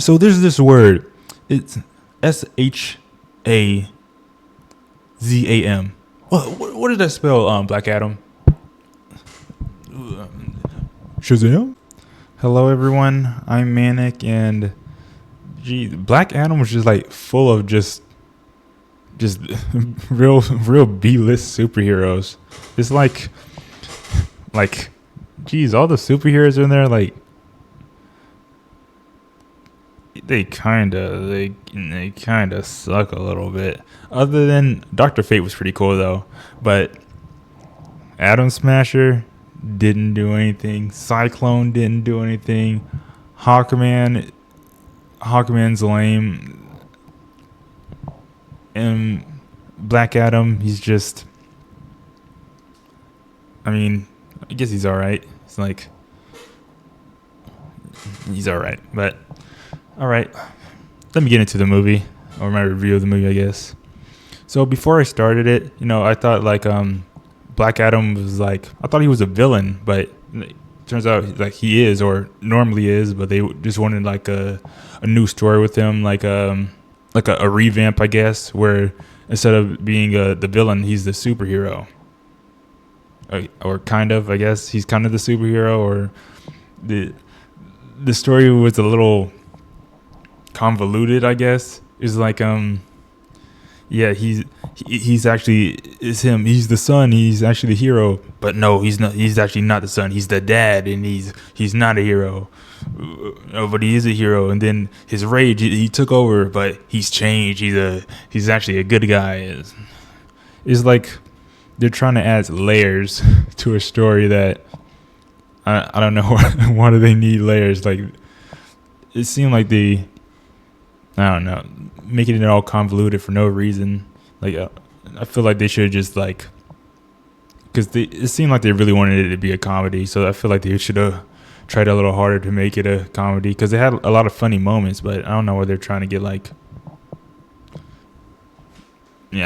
So there's this word. It's Shazam. What did that spell? Black Adam. Shazam. Hello everyone. I'm Manic, and Black Adam was just like full of just real B-list superheroes. It's like all the superheroes in there, like they kind of suck a little bit. Other than Dr. Fate was pretty cool though, but Atom Smasher didn't do anything. Cyclone didn't do anything. Hawkman's lame. And Black Adam, he's just, I guess he's alright. It's like, he's alright. But, alright. Let me get into the movie, or my review of the movie, I guess. So before I started it, I thought Black Adam was I thought he was a villain, but it turns out he is, or normally is, but they just wanted a new story with him, like a revamp, I guess, where instead of being the villain, he's the superhero. Or kind of, I guess. He's kind of the superhero, or the story was a little convoluted, I guess. It's he's actually, it's him. He's the son. He's actually the hero. But no, he's not. He's actually not the son. He's the dad, and he's not a hero. But he is a hero. And then his rage, he took over, but he's changed. He's actually a good guy. It's like they're trying to add layers to a story that I don't know why do they need layers. Like, it seemed like I don't know, making it all convoluted for no reason. I feel like they should just because it seemed like they really wanted it to be a comedy. So I feel like they should have tried a little harder to make it a comedy, because they had a lot of funny moments. But I don't know what they're trying to get I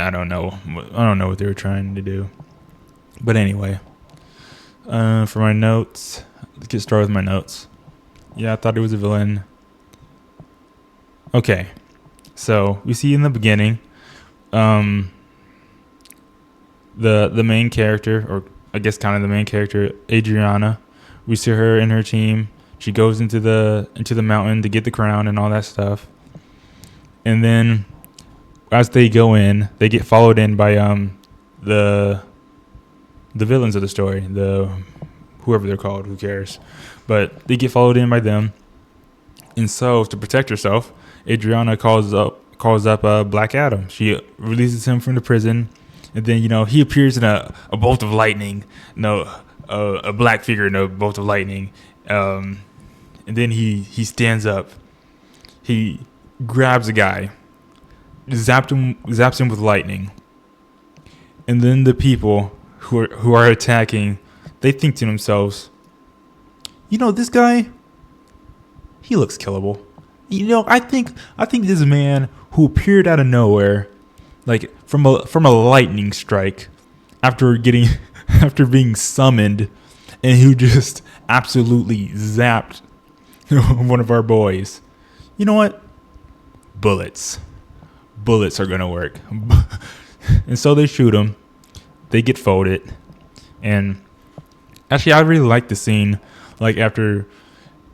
don't know what they were trying to do. But anyway, for my notes, let's get started with my notes. Yeah, I thought he was a villain. Okay, so we see in the beginning, the main character, or I guess kind of the main character, Adriana. We see her and her team. She goes into the mountain to get the crown and all that stuff. And then, as they go in, they get followed in by the villains of the story, whoever they're called, who cares? But they get followed in by them. And so, to protect herself, Adriana calls up Black Adam. She releases him from the prison, and then he appears in a bolt of lightning. A black figure in a bolt of lightning, and then he stands up. He grabs a guy, zaps him with lightning, and then the people who are attacking, they think to themselves, this guy, he looks killable. I think this man who appeared out of nowhere, from a lightning strike, after being summoned, and who just absolutely zapped one of our boys. You know what? Bullets are gonna work. And so they shoot him. They get folded. And actually, I really like the scene. After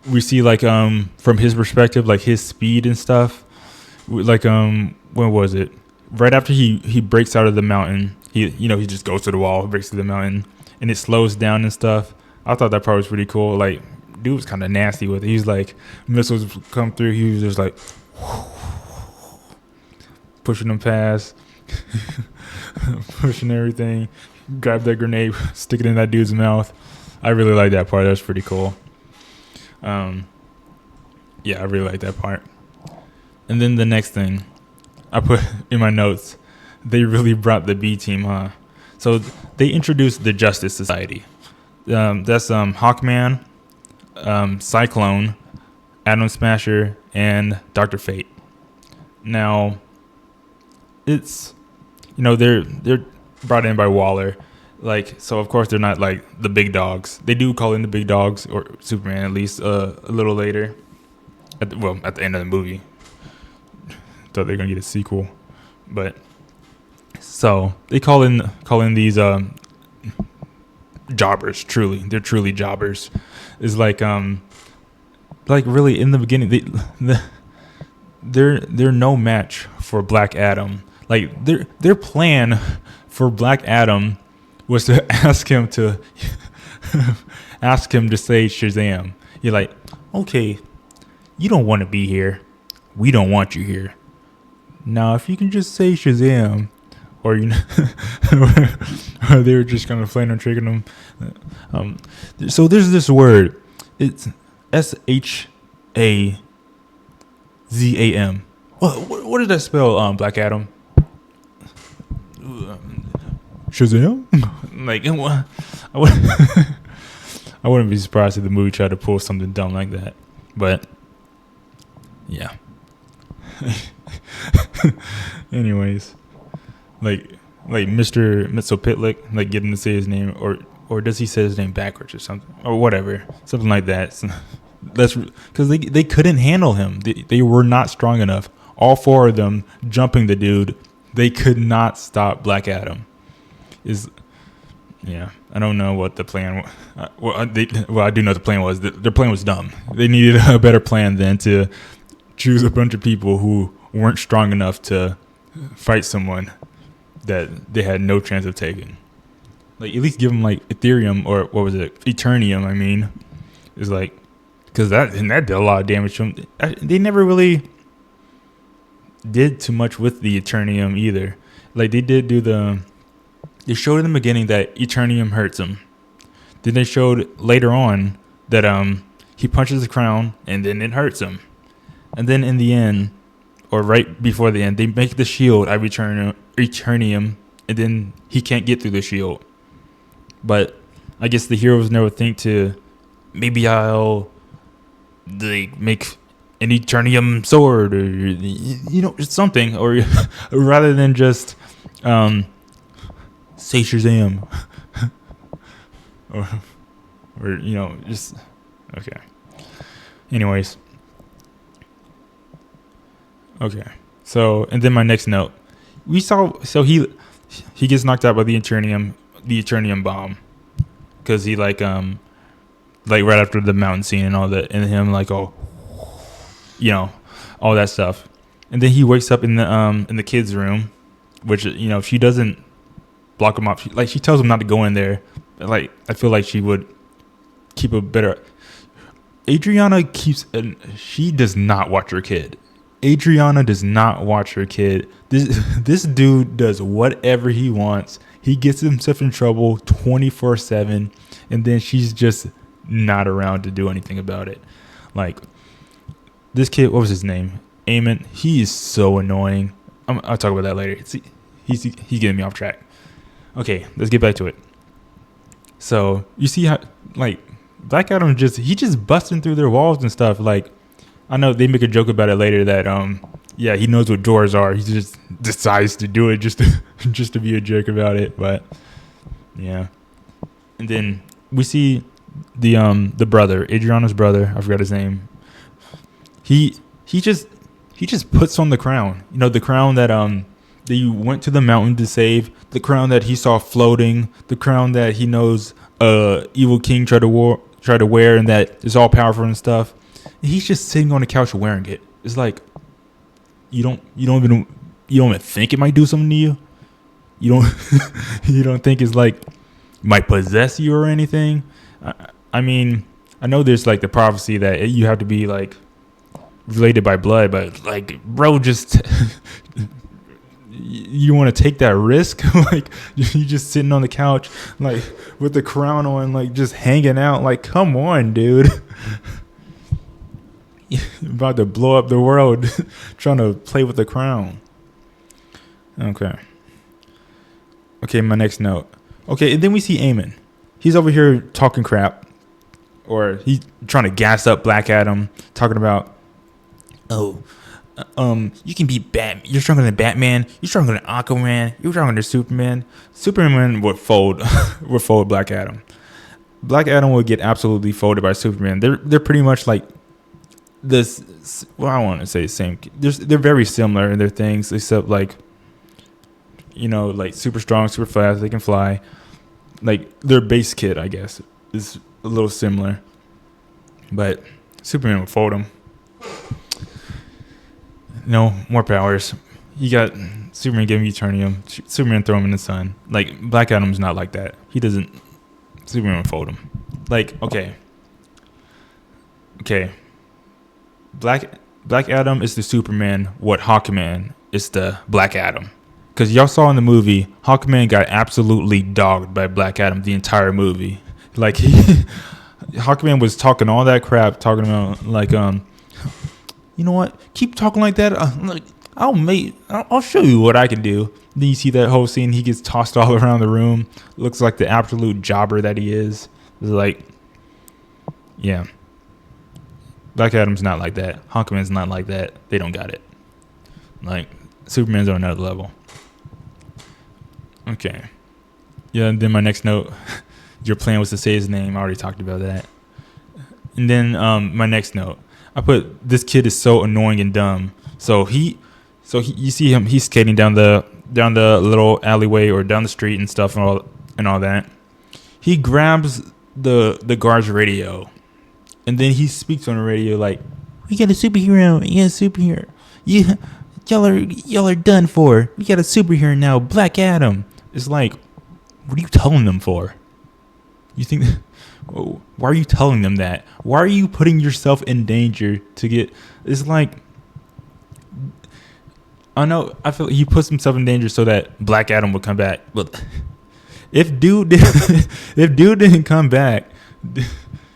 we see from his perspective, his speed and stuff. When was it? Right after he breaks out of the mountain, he just goes to the wall, breaks through the mountain, and it slows down and stuff. I thought that part was pretty cool. Dude was kind of nasty with it. He's missiles come through. He was just pushing them past, pushing everything. Grab that grenade, stick it in that dude's mouth. I really like that part. That was pretty cool. Yeah, I really like that part. And then the next thing I put in my notes, they really brought the B team, huh? So they introduced the Justice Society. That's Hawkman, Cyclone, Atom Smasher, and Dr. Fate. Now, it's they're brought in by Waller. So of course they're not the big dogs. They do call in the big dogs, or Superman at least, a little later. at the end of the movie. Thought they're gonna get a sequel, but so they call in these jobbers. They're truly jobbers. Is like really in the beginning they're no match for Black Adam. Like their plan for Black Adam was to ask him to say Shazam. You're like, okay, you don't want to be here. We don't want you here. Now, if you can just say Shazam, or or they were just kind of playing on tricking them. So there's this word. It's SHAZAM. What did that spell? Black Adam. Shazam. Like, I wouldn't be surprised if the movie tried to pull something dumb like that. But yeah. Anyways, like Mr. Mitsopitlik, like getting to say his name, or does he say his name backwards or something, or whatever, something like that. So that's because they couldn't handle him. They were not strong enough. All four of them jumping the dude, they could not stop Black Adam. Yeah, I don't know what the plan was. I do know what the plan was. Their plan was dumb. They needed a better plan than to choose a bunch of people who weren't strong enough to fight someone that they had no chance of taking. Like, at least give them like Ethereum, or what was it? Eternium, I mean. Is like, because that did a lot of damage to them. They never really did too much with the Eternium either. Like, they did do they showed in the beginning that Eternium hurts him. Then they showed later on that he punches the crown and then it hurts him. And then in the end, or right before the end, they make the shield out of Eternium, and then he can't get through the shield. But I guess the heroes never think to, maybe I'll make an Eternium sword, or something, or rather than just say Shazam, or just okay. Anyways. Okay, so and then my next note, he gets knocked out by the Eternium bomb, because he like right after the mountain scene and all that, and him like all that stuff, and then he wakes up in the kids' room, which she doesn't block him off. She tells him not to go in there. Like, I feel like she would keep a better. Adriana she does not watch her kid. Adriana does not watch her kid. This dude does whatever he wants. He gets himself in trouble 24/7, and then she's just not around to do anything about it. Like, this kid, what was his name? Eamon. He is so annoying. I'll talk about that later. He's getting me off track. Okay, let's get back to it. So you see how Black Adam just busting through their walls and stuff. Like, I know they make a joke about it later that he knows what doors are. He just decides to do it just to be a jerk about it. But yeah, and then we see the brother, Adriana's brother. I forgot his name. He just puts on the crown. The crown that you went to the mountain to save. The crown that he saw floating. The crown that he knows Evil King tried to wear, and that is all powerful and stuff. He's just sitting on the couch wearing it. It's like, you don't even think it might do something to you. You don't think it's like might possess you or anything. I mean, I know there's like the prophecy that you have to be like related by blood, but like, bro, just you want to take that risk? Like, you just sitting on the couch, like with the crown on, like just hanging out. Like, come on, dude. About to blow up the world trying to play with the crown. Okay, my next note. Okay, and then we see Eamon. He's over here talking crap, or he's trying to gas up Black Adam, talking about, you can beat Batman. You're stronger than Batman. You're stronger than Aquaman. You're stronger than Superman. Superman would fold Black Adam. Black Adam would get absolutely folded by Superman. They're pretty much like, this. Well, I want to say the same. They're very similar in their things, except like, like super strong, super fast. They can fly. Like their base kit, I guess, is a little similar, but Superman would fold him. No more powers. You got Superman giving Eternium. Superman throw him in the sun. Like Black Adam's not like that. He doesn't. Superman would fold him. Like okay. Black Adam is the Superman. What Hawkman is the Black Adam. Because y'all saw in the movie, Hawkman got absolutely dogged by Black Adam the entire movie. Like Hawkman was talking all that crap, talking about like you know what? Keep talking like that. Like I'll show you what I can do. Then you see that whole scene. He gets tossed all around the room. Looks like the absolute jobber that he is. It's like, yeah. Black Adam's not like that. Hawkman's not like that. They don't got it. Like Superman's on another level. Okay. Yeah. And then my next note. Your plan was to say his name. I already talked about that. And then my next note. I put this kid is so annoying and dumb. So you see him. He's skating down the little alleyway or down the street and stuff and all that. He grabs the guard's radio, and then he speaks on the radio like, "We got a superhero. We got a superhero. Y'all are done for. We got a superhero now, Black Adam." It's like, what are you telling them for? You think? Why are you telling them that? Why are you putting yourself in danger to get? It's like, I know. I feel he puts himself in danger so that Black Adam would come back. But if dude didn't come back,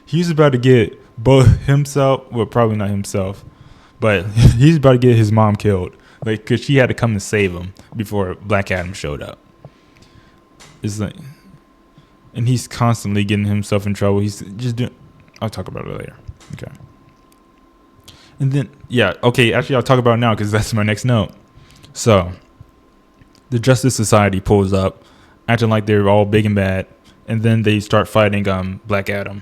he's about to get both himself. Well, probably not himself, but he's about to get his mom killed. Like, cause she had to come to save him before Black Adam showed up. It's like. And he's constantly getting himself in trouble. He's just doing. I'll talk about it later. Okay. And then, yeah. Okay, actually, I'll talk about it now because that's my next note. So, the Justice Society pulls up, acting like they're all big and bad. And then they start fighting Black Adam.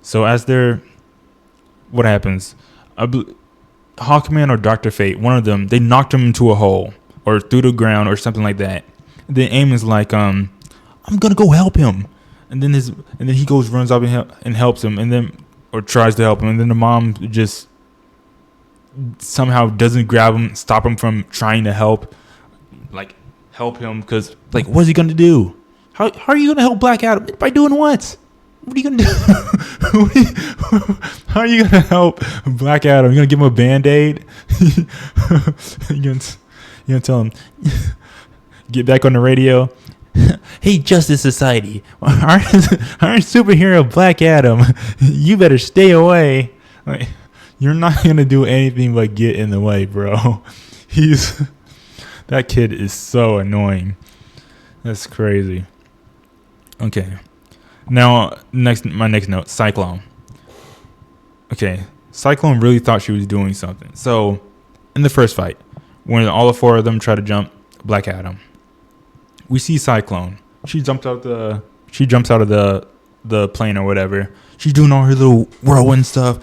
So, what happens? Hawkman or Dr. Fate, one of them, they knocked him into a hole or through the ground or something like that. And then Eamon's like, I'm gonna go help him, and then he runs up and helps him, and then or tries to help him, and then the mom just somehow doesn't grab him, stop him from trying to help him, because like what's he gonna do? How are you gonna help Black Adam by doing what? What are you gonna do? How are you gonna help Black Adam? You gonna give him a Band-Aid? you gonna tell him get back on the radio? Hey, Justice Society, our superhero Black Adam, you better stay away. Like, you're not gonna do anything but get in the way, bro. That kid is so annoying. That's crazy. Okay, now my next note, Cyclone. Okay, Cyclone really thought she was doing something. So, in the first fight, when all the four of them try to jump Black Adam, we see Cyclone. She jumps out of the plane or whatever. She's doing all her little whirlwind stuff,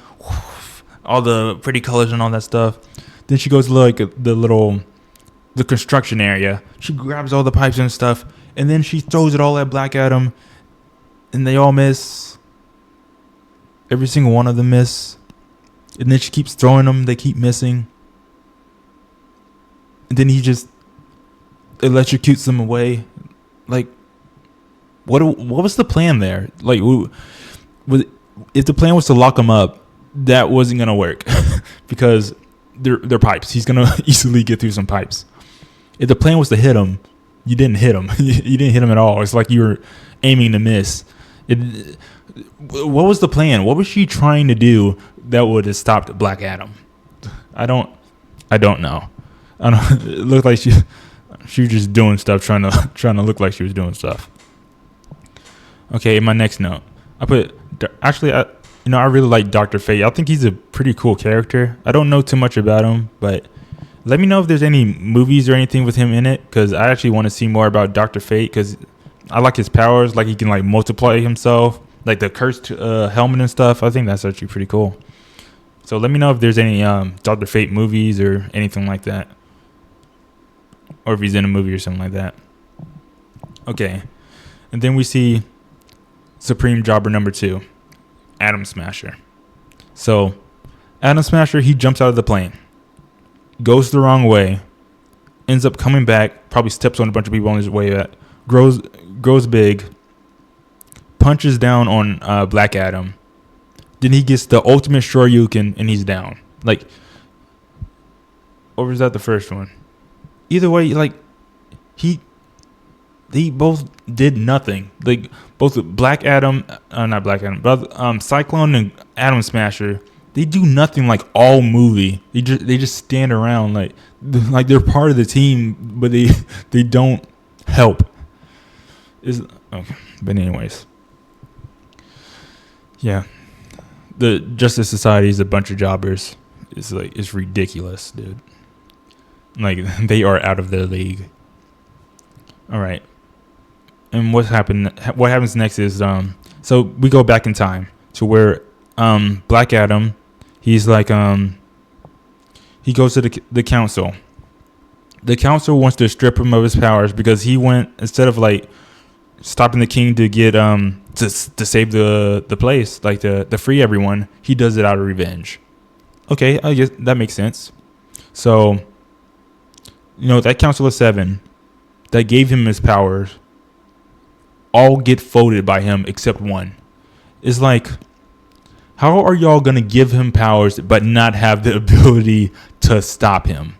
all the pretty colors and all that stuff. Then she goes to like the construction area. She grabs all the pipes and stuff, and then she throws it all at Black Adam, and they all miss. Every single one of them miss. And then she keeps throwing them. They keep missing. And then he just electrocutes them away. Like, what was the plan there? Like, if the plan was to lock them up, that wasn't gonna work because they're pipes. He's gonna easily get through some pipes. If the plan was to hit him, you didn't hit him. You didn't hit him at all. It's like you were aiming to miss. What was the plan? What was she trying to do that would have stopped Black Adam? I don't know. It looked like she was just doing stuff, trying to look like she was doing stuff. Okay, my next note. I really like Dr. Fate. I think he's a pretty cool character. I don't know too much about him, but let me know if there's any movies or anything with him in it, because I actually want to see more about Dr. Fate, because I like his powers. Like, he can like multiply himself, like the cursed helmet and stuff. I think that's actually pretty cool. So let me know if there's any Dr. Fate movies or anything like that, or if he's in a movie or something like that. Okay, and then we see Supreme Jobber number 2, Atom Smasher. So Atom Smasher, he jumps out of the plane, goes the wrong way, ends up coming back, probably steps on a bunch of people on his way back, grows big, punches down on Black Adam. Then he gets the ultimate Shoryuken and he's down. Like, or was that the first one? Either way, like, they both did nothing. Like, both Black Adam, not Black Adam, but Cyclone and Atom Smasher, they do nothing like all movie. They just stand around like they're part of the team, but they don't help. Okay, but anyways, yeah, the Justice Society is a bunch of jobbers. It's ridiculous, dude. Like, they are out of their league. All right. And what happens next is so we go back in time to where Black Adam, he's like he goes to the council. The council wants to strip him of his powers because he went, instead of like stopping the king to get to save the place, like to free everyone, he does it out of revenge. Okay, I guess that makes sense. So, that Council of 7 that gave him his powers all get folded by him except one. It's like, how are y'all gonna give him powers but not have the ability to stop him?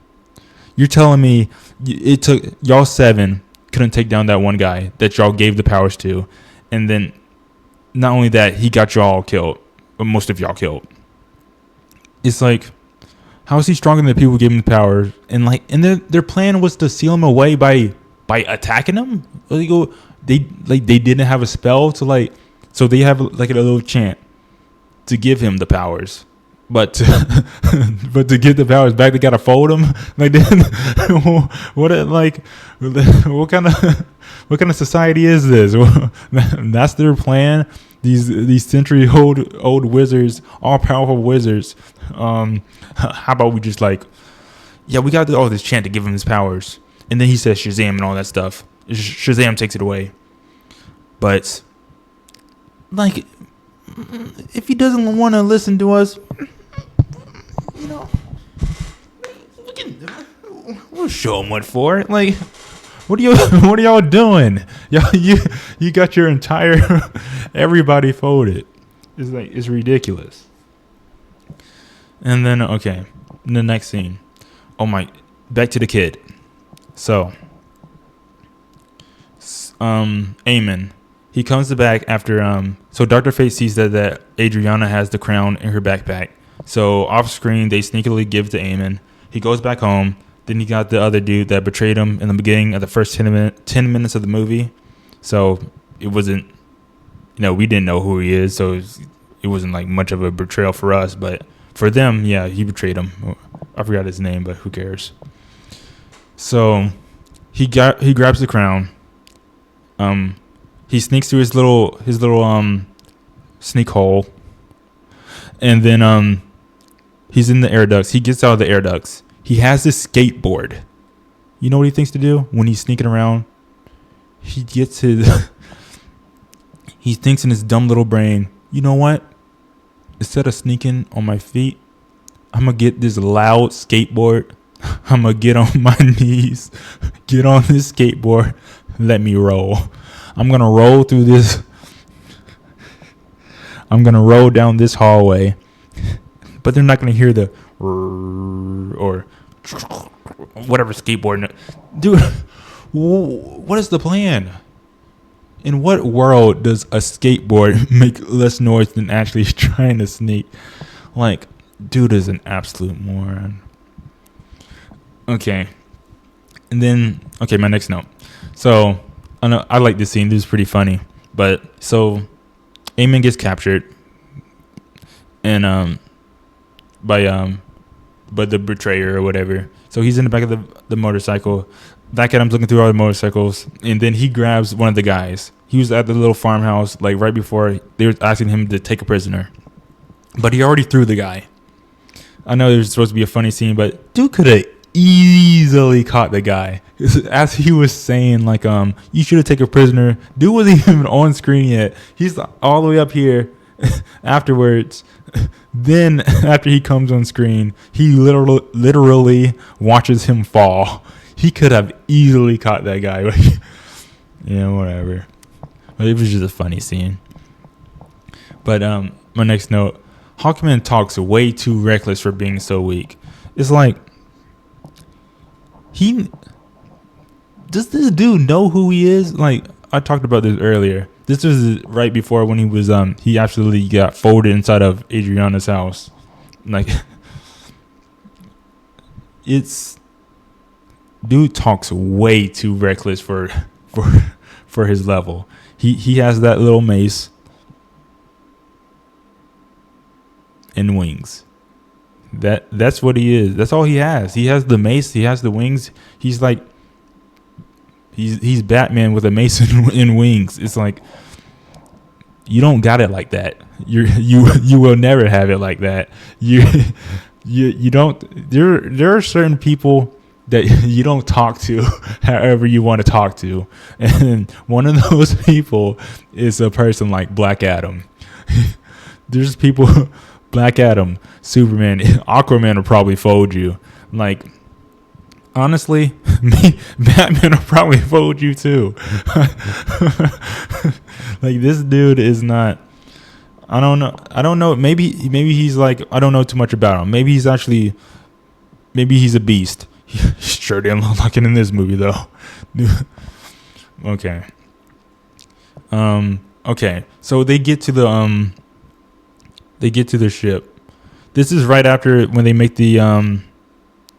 You're telling me it took y'all 7 couldn't take down that one guy that y'all gave the powers to, and then not only that, he got y'all killed, or most of y'all killed. It's like, how is he stronger than the people who gave him the powers? And their plan was to seal him away by attacking him. They didn't have a spell to so they have like a little chant to give him the powers, but to get the powers back, they gotta fold him. Like, what kind of society is this? That's their plan. These century old wizards, all powerful wizards. How about we just we got all this chant to give him his powers, and then he says Shazam and all that stuff. Shazam takes it away. But if he doesn't want to listen to us, we'll show him what for. Like, what are y'all doing? You got your entire everybody folded. It's ridiculous. And then the next scene. Oh my, back to the kid. So, Eamon, he comes back after so Dr. Fate sees that Adriana has the crown in her backpack. So off screen, they sneakily give it to Eamon. He goes back home. Then he got the other dude that betrayed him in the beginning of the first 10 minutes of the movie. So it wasn't, we didn't know who he is. So it wasn't like much of a betrayal for us. But for them, yeah, he betrayed him. I forgot his name, but who cares? So he grabs the crown. He sneaks through his little sneak hole. And then he's in the air ducts. He gets out of the air ducts. He has this skateboard. You know what he thinks to do when he's sneaking around? He thinks in his dumb little brain, you know what? Instead of sneaking on my feet, I'm going to get this loud skateboard. I'm going to get on my knees, get on this skateboard, let me roll. I'm going to roll through this. I'm going to roll down this hallway. But they're not going to hear the or whatever skateboard. Dude, what is the plan? In what world does a skateboard make less noise than actually trying to sneak? Like, dude is an absolute moron. Okay. And then, my next note. So, I like this scene. This is pretty funny. But, so, Eamon gets captured. And, by the betrayer or whatever. So he's in the back of the motorcycle. Black Adam's looking through all the motorcycles, and then he grabs one of the guys. He was at the little farmhouse, like right before they were asking him to take a prisoner, but he already threw the guy. I know there's supposed to be a funny scene, but dude could have easily caught the guy. As he was saying, like, you should have taken a prisoner. Dude wasn't even on screen yet. He's all the way up here afterwards. Then after he comes on screen, he literally watches him fall. He could have easily caught that guy. Yeah, whatever. But it was just a funny scene. But my next note, Hawkman talks way too reckless for being so weak. It's like, does this dude know who he is? Like, I talked about this earlier. This was right before when he absolutely got folded inside of Adriana's house. Like, dude talks way too reckless for his level. He has that little mace and wings. That's what he is. That's all he has. He has the mace. He has the wings. He's like, he's Batman with a mace and wings. It's like, you don't got it like that. You will never have it like that. You don't. There are certain people that you don't talk to however you want to talk to, and one of those people is a person like Black Adam. There's people. Black Adam, Superman, Aquaman will probably fold you. Like, honestly, Batman will probably fold you too. Like, this dude is not. I don't know. Maybe he's like, I don't know too much about him. Maybe he's a beast. He sure didn't look like it in this movie though. Okay. Okay. So they get to the ship. This is right after when they make the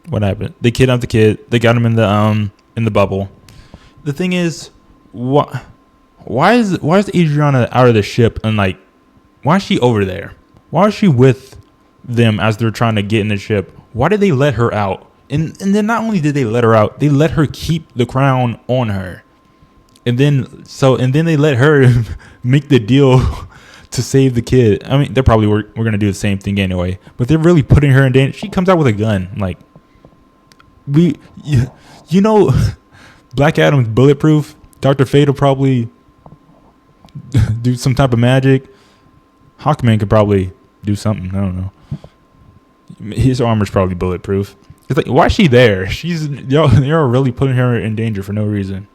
what happened? They kidnapped the kid. They got him in the bubble. The thing is, why is Adriana out of the ship, and like, why is she over there? Why is she with them as they're trying to get in the ship? Why did they let her out? And then not only did they let her out, they let her keep the crown on her. And then they let her make the deal to save the kid. I mean, they're probably we're gonna do the same thing anyway, but they're really putting her in danger. She comes out with a gun. Like, you know, Black Adam's bulletproof. Dr. Fate will probably do some type of magic. Hawkman could probably do something. I don't know. His armor's probably bulletproof. It's like, why is she there? They're really putting her in danger for no reason.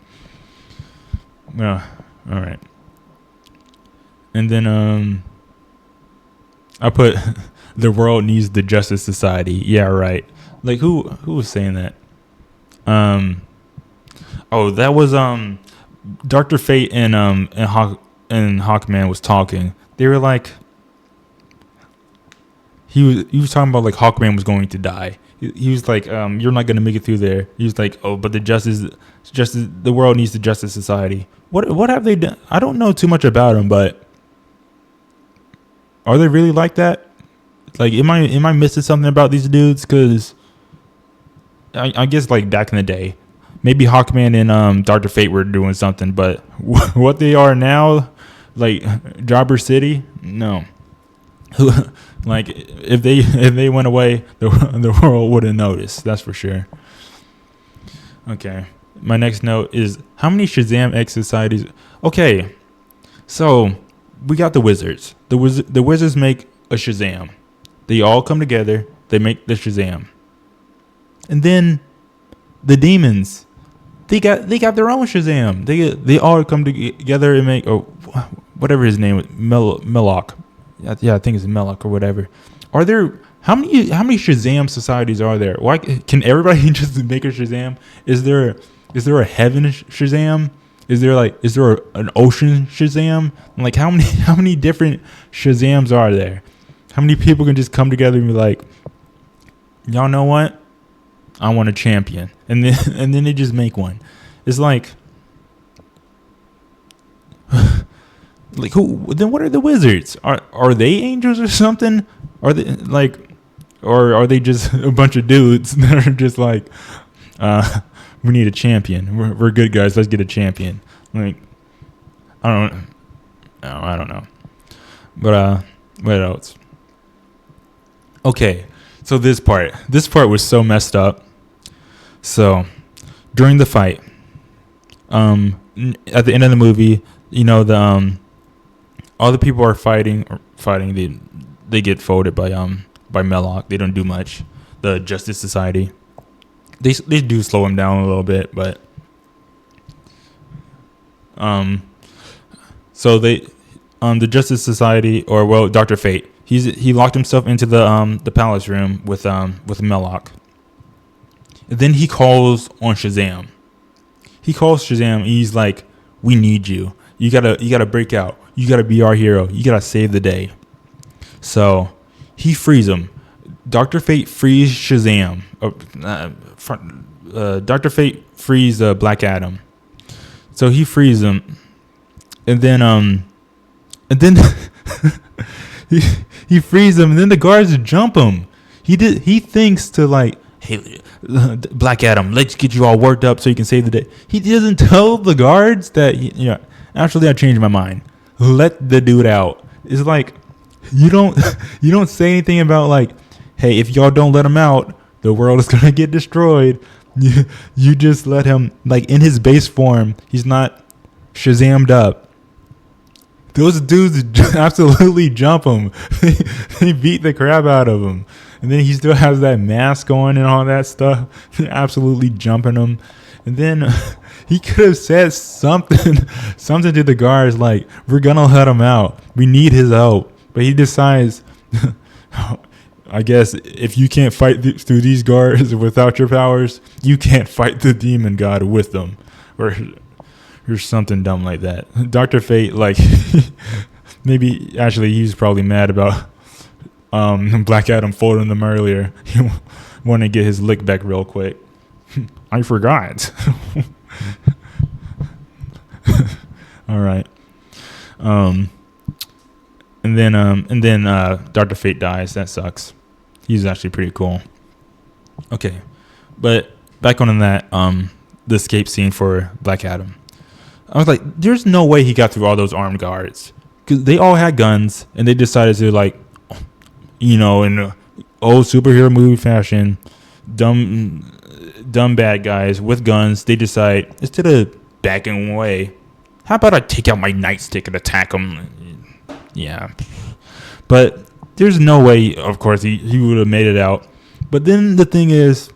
All right. And then I put the world needs the Justice Society. Yeah, right. Like, who was saying that? That was Dr. Fate and Hawkman was talking. They were like, he was talking about like Hawkman was going to die. He was like, you're not going to make it through there. He was like, oh, but the world needs the Justice Society. What have they done? I don't know too much about them, but are they really like that? Like, am I missing something about these dudes? Because I guess like back in the day, maybe Hawkman and Dr. Fate were doing something, but what they are now, like Jobber City, no. Like, if they went away, the world wouldn't notice. That's for sure. Okay. My next note is, how many Shazam X societies? Okay. So we got the wizards. The wizards make a Shazam. They all come together. They make the Shazam. And then the demons, they got their own Shazam. They all come together and make, or whatever his name was, Melloc. Yeah, I think it's Melloc or whatever. Are there how many Shazam societies are there? Why can everybody just make a Shazam? Is there a heaven Shazam? Is there an ocean Shazam? Like, how many different Shazams are there? How many people can just come together and be like, y'all know what? I want a champion, and then they just make one. It's like, like, who? Then what are the wizards? Are they angels or something? Are they like, or are they just a bunch of dudes that are just like, we need a champion. We're good guys. Let's get a champion. Like, I don't know. But what else? Okay, So this part was so messed up. So during the fight, at the end of the movie, all the people are fighting. They get folded by Melloc. They don't do much. The Justice Society. They do slow him down a little bit, but so the Justice Society, or well, Dr. Fate. He locked himself into the palace room with Melloc. And then he calls on Shazam. He's like, "We need you. You gotta break out. You gotta be our hero. You gotta save the day." So he frees him. Dr. Fate frees Shazam. Dr. Fate frees Black Adam. So he frees him, and then he frees him, and then the guards jump him. He thinks to like, "Hey, Black Adam, let's get you all worked up so you can save the day." He doesn't tell the guards that, actually I changed my mind. Let the dude out. It's like, you don't say anything about like, "Hey, if y'all don't let him out, the world is gonna get destroyed." You just let him, like, in his base form. He's not Shazammed up. Those dudes absolutely jump him. They beat the crap out of him. And then he still has that mask on and all that stuff. They're absolutely jumping him. And then he could have said something to the guards like, "We're going to let him out. We need his help." But he decides, I guess, if you can't fight through these guards without your powers, you can't fight the demon god with them. Or something dumb like that. Dr. Fate, like, maybe, actually, he was probably mad about Black Adam folding them earlier. He wanted to get his lick back real quick. I forgot. All right. And then Dr. Fate dies. That sucks. He's actually pretty cool. Okay, but back on that, the escape scene for Black Adam. I was like, there's no way he got through all those armed guards, because they all had guns, and they decided to, like, in old superhero movie fashion, dumb bad guys with guns. They decide, instead of backing away, how about I take out my nightstick and attack them? Yeah, but there's no way, of course, he would have made it out. But then the thing is,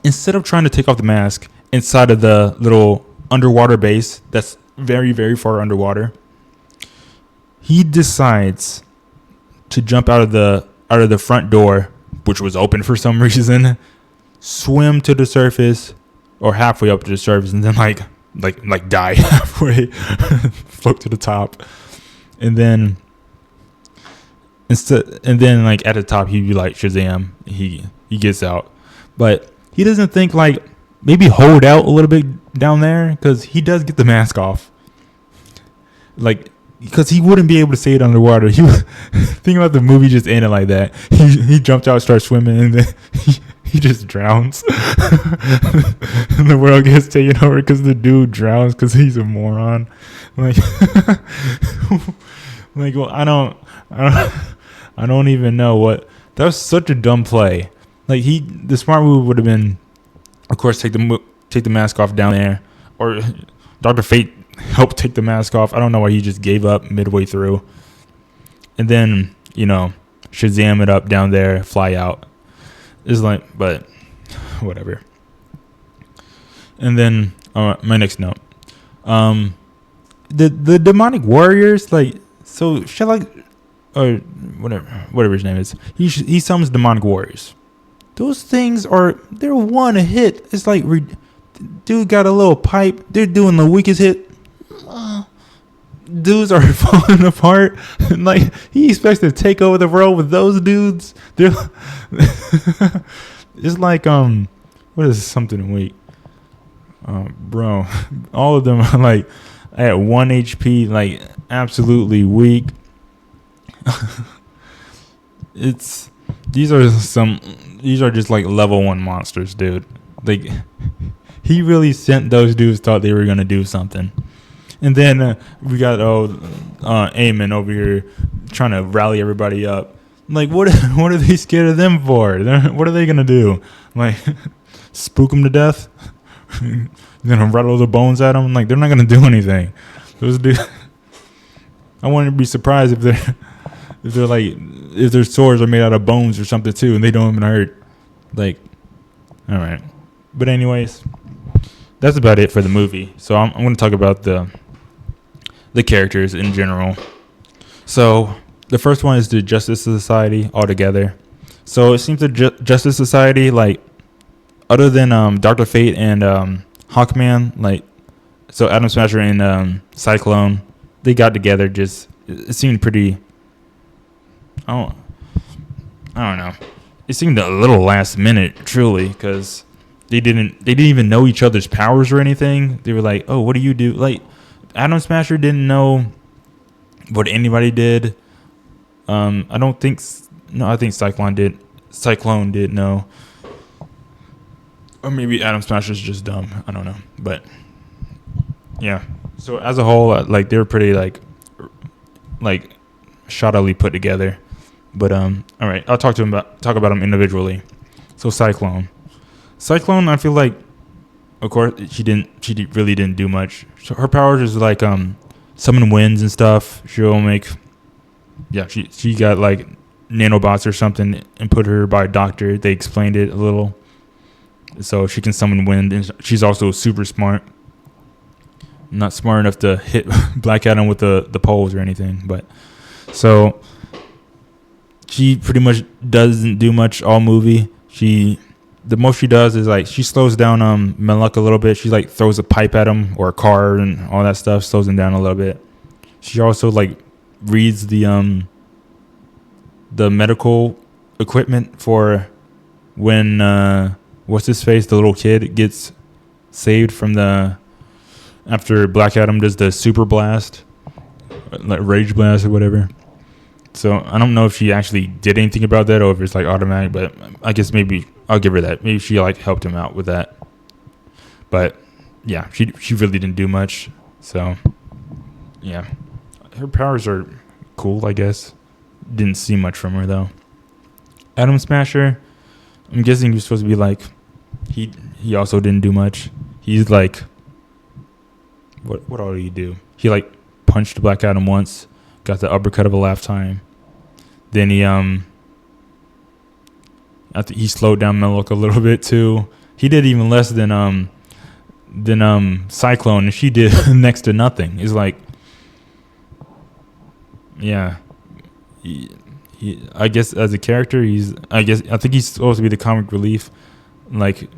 instead of trying to take off the mask inside of the little underwater base that's very, very far underwater, he decides to jump out of the front door, which was open for some reason, swim to the surface, or halfway up to the surface, and then like die halfway, float to the top, and then like at the top he'd be like Shazam. He gets out, but he doesn't think like maybe hold out a little bit down there, because he does get the mask off. Like, because he wouldn't be able to say it underwater. Think about the movie just ended like that. He jumped out, starts swimming, and then he just drowns. And the world gets taken over because the dude drowns because he's a moron. Like, well, I don't even know what. That was such a dumb play. Like, the smart move would have been, of course, take the mask off down there, or Dr. Fate helped take the mask off. I don't know why he just gave up midway through, and then Shazam it up down there, fly out. It's like, but whatever. And then my next note, the demonic warriors, like, so shall I, or whatever his name is, he summons demonic warriors. Those things they're one hit. It's like, dude got a little pipe. They're doing the weakest hit. Dudes are falling apart. Like, he expects to take over the world with those dudes. They're it's like, what is something weak? Bro, all of them are like at 1 HP, like absolutely weak. These are just like level 1 monsters, dude. Like, he really sent those dudes, thought they were gonna do something. And then we got Eamon over here trying to rally everybody up. Like, what what are they scared of them for? What are they gonna do? Like, spook them to death? Gonna rattle the bones at them? Like, they're not gonna do anything. Those dudes. I wouldn't be surprised if their swords are made out of bones or something too, and they don't even hurt. Like, all right. But anyways, that's about it for the movie. So I'm going to talk about the characters in general. So the first one is the Justice Society altogether. So it seems the Justice Society, like, other than Dr. Fate and Hawkman, like, so Atom Smasher and Cyclone, they got together. It seemed pretty. I don't know. It seemed a little last minute, truly, because they didn't even know each other's powers or anything. They were like, "Oh, what do you do?" Like, Atom Smasher didn't know what anybody did. I don't think. No, I think Cyclone did. Cyclone did know, or maybe Atom Smasher's just dumb. I don't know, but yeah. So as a whole, like, they were pretty like shoddily put together. But all right, I'll talk about them individually. So Cyclone, I feel like, of course, she really didn't do much. So her powers is like summon winds and stuff. She'll make, yeah, she got like nanobots or something and put her by a doctor. They explained it a little, so she can summon wind, and she's also super smart. Not smart enough to hit Black Adam with the poles or anything, but so. She pretty much doesn't do much all movie. The most she does is, like, she slows down Melek a little bit. She, like, throws a pipe at him or a car and all that stuff, slows him down a little bit. She also, like, reads the medical equipment for when what's his face, the little kid, gets saved from after Black Adam does the super blast, like rage blast or whatever. So I don't know if she actually did anything about that or if it's like automatic, but I guess maybe I'll give her that. Maybe she like helped him out with that. But yeah, she really didn't do much. So yeah, her powers are cool, I guess. Didn't see much from her though. Atom Smasher, I'm guessing you're supposed to be like, he also didn't do much. He's like, what all did he do? He like punched Black Adam once, got the uppercut of a lifetime. Then he I think he slowed down Melek a little bit too. He did even less than Cyclone, and she did next to nothing. It's like, yeah, I guess as a character, I think he's supposed to be the comic relief. Like,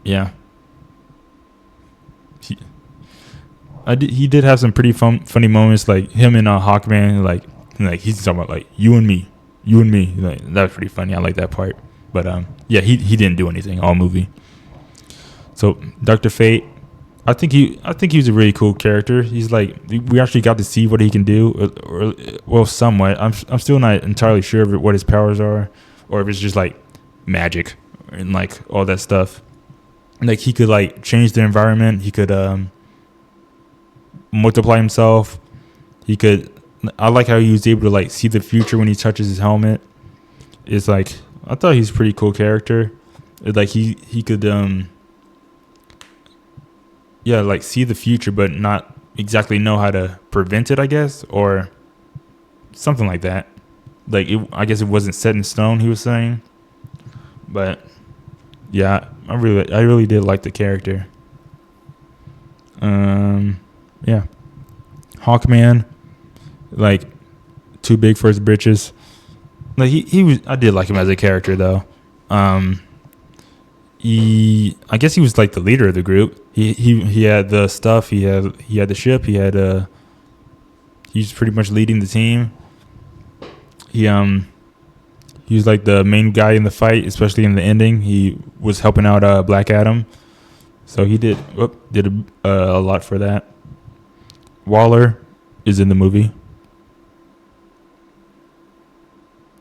yeah, he did have some pretty funny moments, like him and Hawkman, like he's talking about like you and me, like that was pretty funny. I like that part. But yeah, he didn't do anything all movie. So Dr. Fate, I think he's a really cool character. He's like, we actually got to see what he can do, or well, somewhat. I'm still not entirely sure of what his powers are, or if it's just like magic and like all that stuff. Like he could like change the environment. He could multiply himself. I like how he was able to like see the future when he touches his helmet. It's like, I thought he's a pretty cool character. It's like he could like see the future but not exactly know how to prevent it, I guess, or something like that. Like I guess it wasn't set in stone, he was saying. But yeah, I really did like the character. Yeah. Hawkman, like, too big for his britches. Like he was, I did like him as a character though. I guess he was like the leader of the group. He had the stuff. He had the ship. He's pretty much leading the team. He was like the main guy in the fight, especially in the ending. He was helping out Black Adam, so he did a lot for that. Waller is in the movie.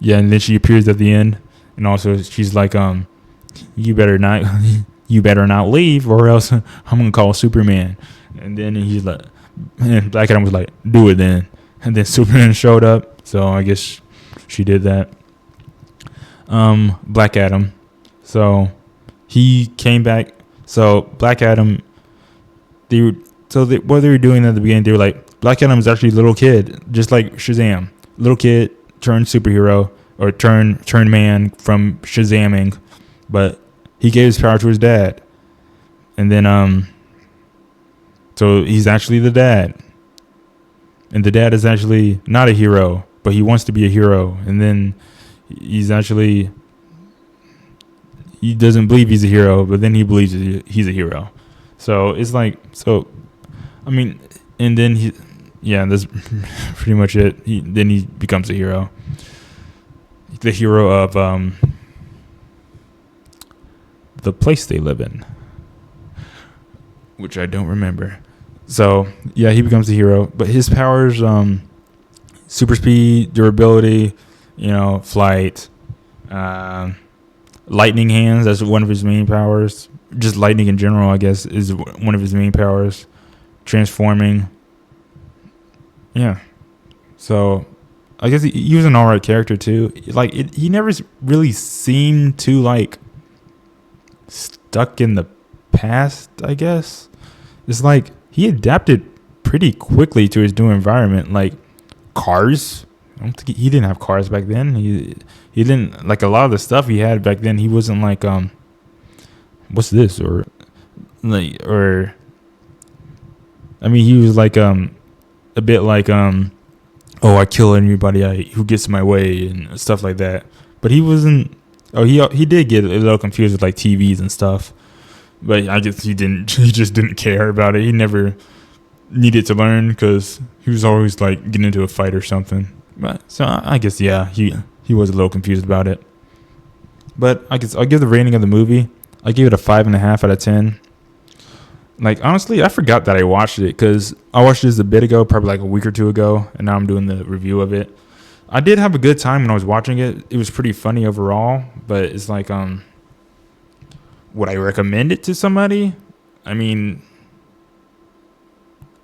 Yeah, and then she appears at the end, and also she's like, you better not leave, or else I'm gonna call Superman. And then he's like, and Black Adam was like, do it then. And then Superman showed up, so I guess she did that. Black Adam. So he came back. So Black Adam, what they were doing at the beginning, they were like, Black Adam is actually a little kid, just like Shazam. Little kid turned superhero or turned man from Shazamming, but he gave his power to his dad. And then so he's actually the dad. And the dad is actually not a hero, but he wants to be a hero. And then he doesn't believe he's a hero, but then he believes he's a hero. So it's like, I mean, and then that's pretty much it. Then he becomes a hero. The hero of the place they live in, which I don't remember. So yeah, he becomes a hero, but his powers, super speed, durability, flight, lightning hands. That's one of his main powers. Just lightning in general, I guess, is one of his main powers. Transforming. Yeah. So I guess he was an alright character too. Like he never really seemed to like stuck in the past, I guess. It's like he adapted pretty quickly to his new environment. Like cars. I don't think he didn't have cars back then. He didn't, like, a lot of the stuff he had back then. He wasn't like what's this, or I mean, he was like a bit like oh, I kill anybody who gets in my way and stuff like that. But he wasn't. Oh, he did get a little confused with like TVs and stuff. But I guess he just didn't care about it. He never needed to learn because he was always like getting into a fight or something. But so I guess, yeah, he was a little confused about it. But I guess I'll give the rating of the movie. I gave it a 5.5 out of 10. Like, honestly, I forgot that I watched it because I watched this a bit ago, probably like a week or two ago, and now I'm doing the review of it. I did have a good time when I was watching it. It was pretty funny overall, but it's like, would I recommend it to somebody? I mean,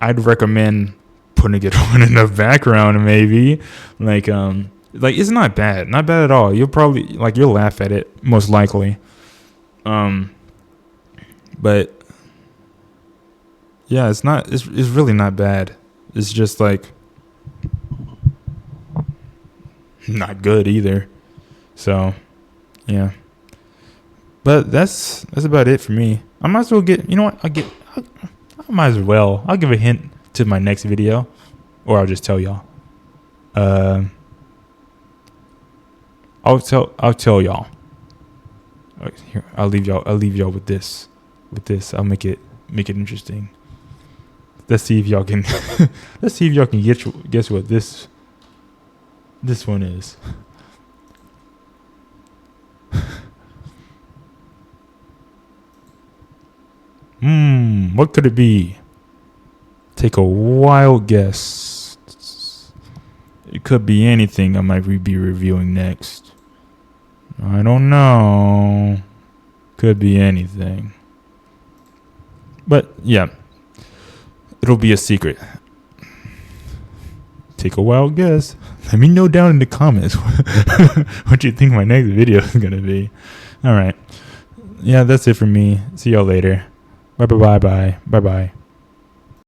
I'd recommend putting it on in the background, maybe. Like it's not bad at all. You'll laugh at it most likely. But yeah, it's really not bad. It's just like not good either. So yeah. But that's about it for me. I might as well get, you know what? I'll give a hint to my next video, or I'll just tell y'all. I'll tell y'all. Here, I'll leave y'all with this. I'll make it interesting. Let's see if y'all can guess what this one is. What could it be? Take a wild guess. It could be anything I might be reviewing next. I don't know. Could be anything. But yeah, it'll be a secret. Take a wild guess. Let me know down in the comments what you think my next video is going to be. All right. Yeah, that's it for me. See y'all later. Bye.